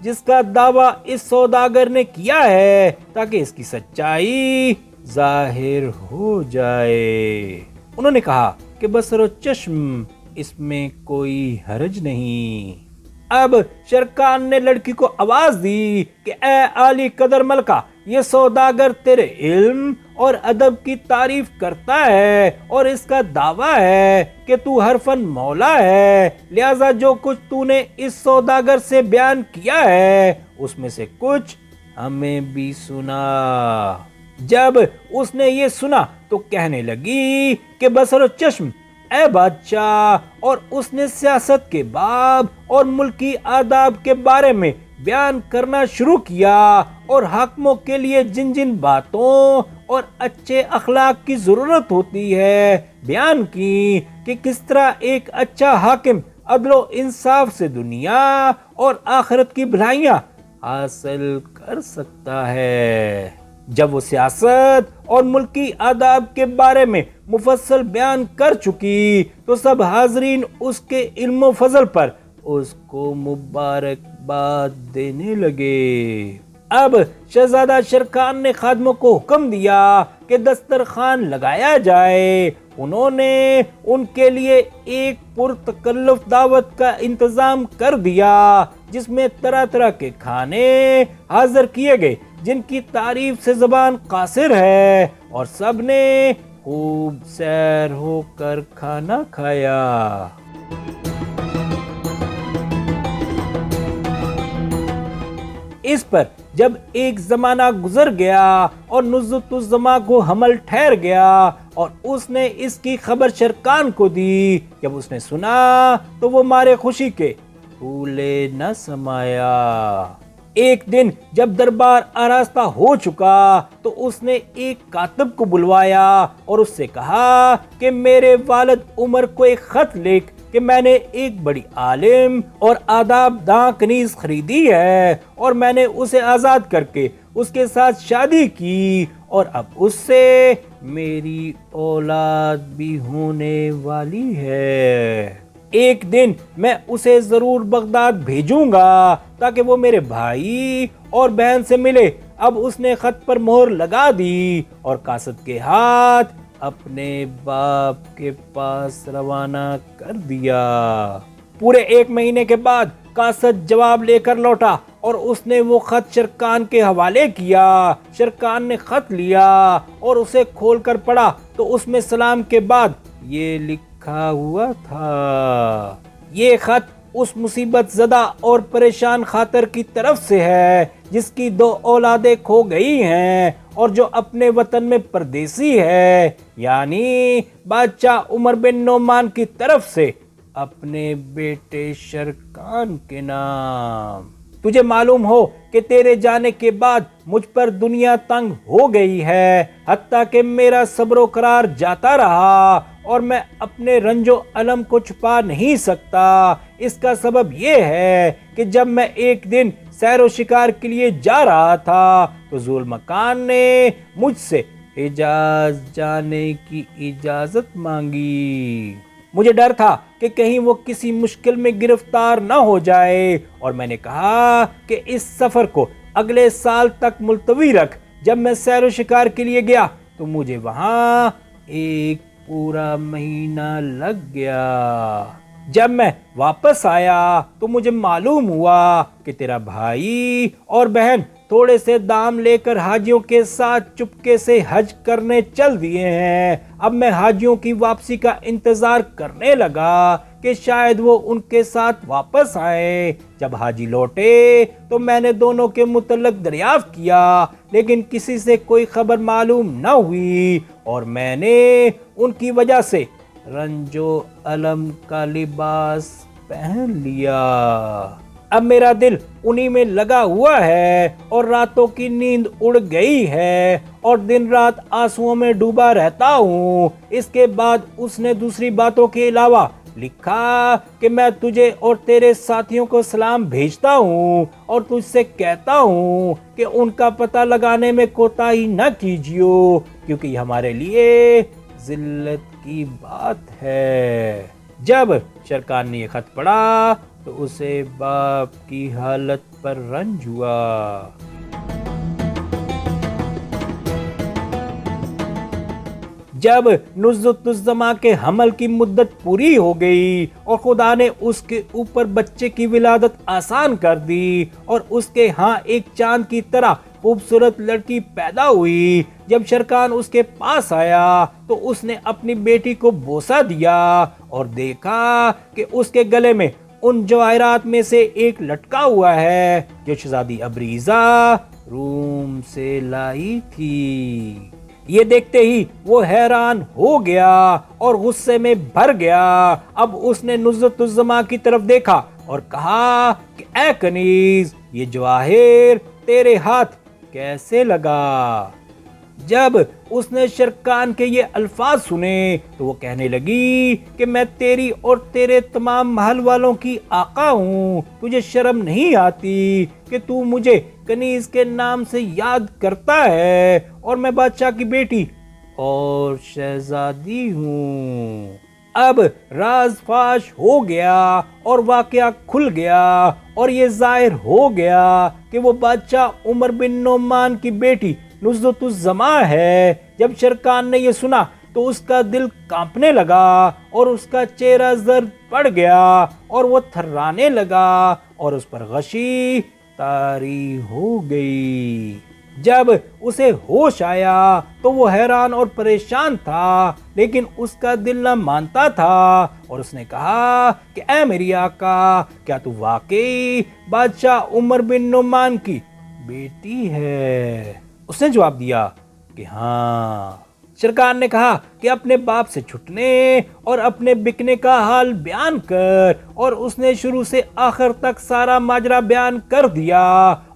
جس کا دعویٰ اس سوداگر نے کیا ہے تاکہ اس کی سچائی ظاہر ہو جائے۔ انہوں نے کہا کہ بصر و چشم، اس میں کوئی حرج نہیں۔ اب شرکان نے لڑکی کو آواز دی کہ اے عالی قدر ملکہ، یہ سوداگر تیرے علم اور ادب کی تعریف کرتا ہے اور اس کا دعویٰ ہے کہ تو ہر فن مولا ہے، لہذا جو کچھ تو نے اس سوداگر سے بیان کیا ہے اس میں سے کچھ ہمیں بھی سنا۔ جب اس نے یہ سنا تو کہنے لگی کہ بصر و چشم، اے بادشاہ، اور اس نے سیاست کے باب اور ملکی آداب کے بارے میں بیان کرنا شروع کیا اور حاکموں کے لیے جن جن باتوں اور اچھے اخلاق کی ضرورت ہوتی ہے بیان کی کہ کس طرح ایک اچھا حاکم عدل و انصاف سے دنیا اور آخرت کی بھلائیاں حاصل کر سکتا ہے۔ جب وہ سیاست اور ملکی آداب کے بارے میں مفصل بیان کر چکی تو سب حاضرین اس کے علم و فضل پر اس کو مبارکباد دینے لگے۔ اب شہزادہ شرکان نے خادموں کو حکم دیا کہ دسترخوان لگایا جائے۔ انہوں نے ان کے لیے ایک پرتکلف دعوت کا انتظام کر دیا جس میں طرح طرح کے کھانے حاضر کیے گئے جن کی تعریف سے زبان قاصر ہے، اور سب نے خوب سیر ہو کر کھانا کھایا۔ اس پر جب ایک زمانہ گزر گیا اور نزلۃ الزما کو حمل ٹھہر گیا اور اس نے اس کی خبر شرکان کو دی، جب اس نے سنا تو وہ مارے خوشی کے پھولے نہ سمایا۔ ایک دن جب دربار آراستہ ہو چکا تو اس نے ایک کاتب کو بلوایا اور اس سے کہا کہ میرے والد عمر کو ایک خط لکھ کہ میں نے ایک بڑی عالم اور آداب داں کنیز خریدی ہے اور میں نے اسے آزاد کر کے اس کے ساتھ شادی کی، اور اب اس سے میری اولاد بھی ہونے والی ہے۔ ایک دن میں اسے ضرور بغداد بھیجوں گا تاکہ وہ میرے بھائی اور بہن سے ملے۔ اب اس نے خط پر مہر لگا دی اور قاصد کے ہاتھ اپنے باپ کے پاس روانہ کر دیا۔ پورے 1 مہینے کے بعد قاصد جواب لے کر لوٹا اور اس نے وہ خط شرکان کے حوالے کیا۔ شرکان نے خط لیا اور اسے کھول کر پڑھا تو اس میں سلام کے بعد یہ لکھا ہوا تھا، یہ خط اس مصیبت زدہ اور پریشان خاطر کی طرف سے ہے جس کی 2 اولادیں کھو گئی ہیں اور جو اپنے وطن میں پردیسی ہے، یعنی بادشاہ عمر بن نعمان کی طرف سے اپنے بیٹے شرکان کے نام۔ تجھے معلوم ہو کہ تیرے جانے کے بعد مجھ پر دنیا تنگ ہو گئی ہے، حتیٰ کہ میرا صبر و قرار جاتا رہا اور میں اپنے رنج و الم کو چھپا نہیں سکتا۔ اس کا سبب یہ ہے کہ جب میں ایک دن سیر و شکار کے لیے جا رہا تھا تو ذوالمکان نے مجھ سے حجاز جانے کی اجازت مانگی۔ مجھے ڈر تھا کہ کہیں وہ کسی مشکل میں گرفتار نہ ہو جائے، اور میں نے کہا کہ اس سفر کو اگلے سال تک ملتوی رکھ۔ جب میں سیر و شکار کے لیے گیا تو مجھے وہاں 1 پورا مہینہ لگ گیا۔ جب میں واپس آیا تو مجھے معلوم ہوا کہ تیرا بھائی اور بہن تھوڑے سے دام لے کر حاجیوں کے ساتھ چپکے سے حج کرنے چل دیے ہیں۔ اب میں حاجیوں کی واپسی کا انتظار کرنے لگا کہ شاید وہ ان کے ساتھ واپس آئیں۔ جب حاجی لوٹے تو میں نے دونوں کے متعلق دریافت کیا، لیکن کسی سے کوئی خبر معلوم نہ ہوئی، اور میں نے ان کی وجہ سے رنج و الم کا لباس پہن لیا۔ اب میرا دل انہی میں لگا ہوا ہے اور راتوں کی نیند اڑ گئی ہے اور دن رات آنسوؤں میں ڈوبا رہتا ہوں۔ اس کے بعد اس نے دوسری باتوں کے علاوہ لکھا کہ میں تجھے اور تیرے ساتھیوں کو سلام بھیجتا ہوں اور تجھ سے کہتا ہوں کہ ان کا پتہ لگانے میں کوتاہی نہ کیجیو، کیونکہ یہ ہمارے لیے ذلت کی بات ہے۔ جب شرکان نے یہ خط پڑھا تو اسے باپ کی حالت پر رنج ہوا۔ جب نزلۃ الزما کے حمل کی مدت پوری ہو گئی اور خدا نے اس کے اوپر بچے کی ولادت آسان کر دی اور اس کے ہاں ایک چاند کی طرح خوبصورت لڑکی پیدا ہوئی، جب شرکان اس کے پاس آیا تو اس نے اپنی بیٹی کو بوسہ دیا اور دیکھا کہ اس کے گلے میں ان جواہرات میں سے ایک لٹکا ہوا ہے جو شہزادی ابریزہ روم سے لائی تھی۔ یہ دیکھتے ہی وہ حیران ہو گیا اور غصے میں بھر گیا۔ اب اس نے نزلۃ الزما کی طرف دیکھا اور کہا کہ اے کنیز، یہ جواہر تیرے ہاتھ کیسے لگا؟ جب اس نے شرکان کے یہ الفاظ سنے تو وہ کہنے لگی کہ میں تیری اور تیرے تمام محل والوں کی آقا ہوں، تجھے شرم نہیں آتی کہ تو مجھے کنیز کے نام سے یاد کرتا ہے، اور میں بادشاہ کی بیٹی اور شہزادی ہوں۔ اب راز فاش ہو گیا اور واقعہ کھل گیا اور یہ ظاہر ہو گیا کہ وہ بادشاہ عمر بن نعمان کی بیٹی نزلۃ الزما ہے۔ جب شرکان نے یہ سنا تو اس کا دل کانپنے لگا اور اس کا چہرہ زرد پڑ گیا اور وہ تھرانے لگا اور اس پر غشی طاری ہو گئی۔ جب اسے ہوش آیا تو وہ حیران اور پریشان تھا، لیکن اس کا دل نہ مانتا تھا اور اس نے کہا کہ اے میری آقا، کیا تو واقعی بادشاہ عمر بن نعمان کی بیٹی ہے؟ اس نے جواب دیا کہ ہاں۔ شرکان نے کہا کہ اپنے باپ سے چھٹنے اور اپنے بکنے کا حال بیان کر، اور اس نے شروع سے آخر تک سارا ماجرا بیان کر دیا،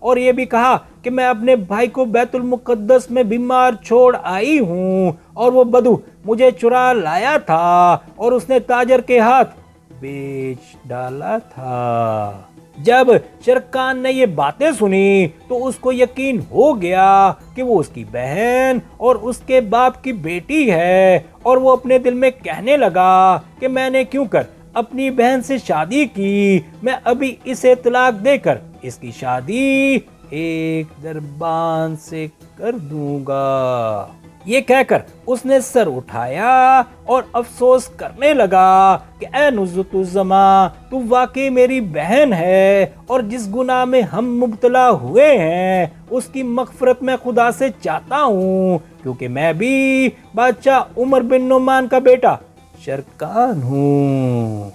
اور یہ بھی کہا کہ میں اپنے بھائی کو بیت المقدس میں بیمار چھوڑ آئی ہوں اور وہ بدو مجھے چرا لایا تھا اور اس نے تاجر کے ہاتھ بیچ ڈالا تھا۔ جب شرکان نے یہ باتیں سنی تو اس کو یقین ہو گیا کہ وہ اس کی بہن اور اس کے باپ کی بیٹی ہے، اور وہ اپنے دل میں کہنے لگا کہ میں نے کیوں کر اپنی بہن سے شادی کی، میں ابھی اسے طلاق دے کر اس کی شادی ایک دربان سے کر دوں گا۔ یہ کہہ کر اس نے سر اٹھایا اور افسوس کرنے لگا کہ اے نزلۃ الزما، تو واقعی میری بہن ہے، اور جس گناہ میں ہم مبتلا ہوئے ہیں اس کی مغفرت میں خدا سے چاہتا ہوں، کیونکہ میں بھی بادشاہ عمر بن نعمان کا بیٹا شرکان ہوں۔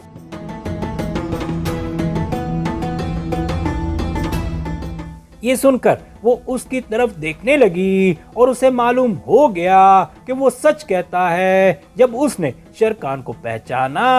یہ سن کر وہ اس کی طرف دیکھنے لگی اور اسے معلوم ہو گیا کہ وہ سچ کہتا ہے۔ جب اس نے شرکان کو پہچانا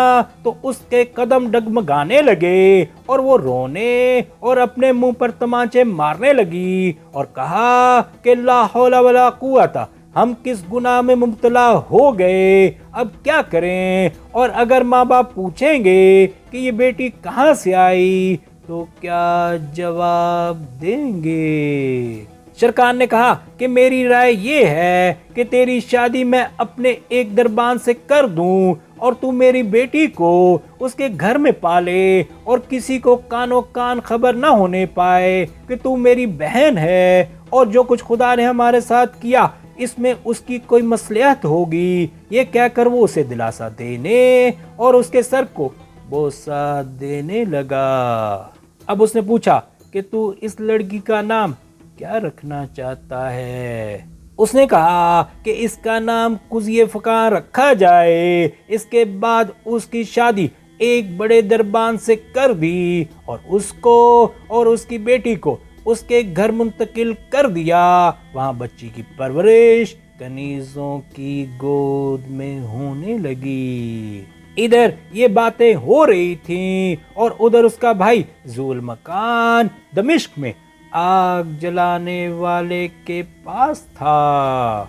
تو اس کے قدم ڈگمگانے لگے اور وہ رونے اور اپنے منہ پر تمانچے مارنے لگی اور کہا کہ لا حول ولا قوت، ہم کس گناہ میں مبتلا ہو گئے، اب کیا کریں؟ اور اگر ماں باپ پوچھیں گے کہ یہ بیٹی کہاں سے آئی تو کیا جواب دیں گے؟ شرکان نے کہا کہ میری رائے یہ ہے کہ تیری شادی میں اپنے ایک دربان سے کر دوں اور تو میری بیٹی کو اس کے گھر میں پالے اور کسی کو کانوں کان خبر نہ ہونے پائے کہ تو میری بہن ہے، اور جو کچھ خدا نے ہمارے ساتھ کیا اس میں اس کی کوئی مصلحت ہوگی۔ یہ کہہ کر وہ اسے دلاسا دینے اور اس کے سر کو بوسہ دینے لگا۔ اب اس نے پوچھا کہ تو اس لڑکی کا نام کیا رکھنا چاہتا ہے؟ اس نے کہا کہ اس کا نام قضیہ فقار رکھا جائے۔ اس کے بعد اس کی شادی ایک بڑے دربان سے کر دی اور اس کو اور اس کی بیٹی کو اس کے گھر منتقل کر دیا۔ وہاں بچی کی پرورش کنیزوں کی گود میں ہونے لگی۔ ادھر یہ باتیں ہو رہی تھیں اور ادھر اس کا بھائی ذوالمکان دمشق میں آگ جلانے والے کے پاس تھا۔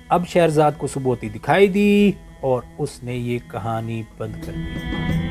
اب شہرزاد کو سبوتی دکھائی دی اور اس نے یہ کہانی بند کر دی۔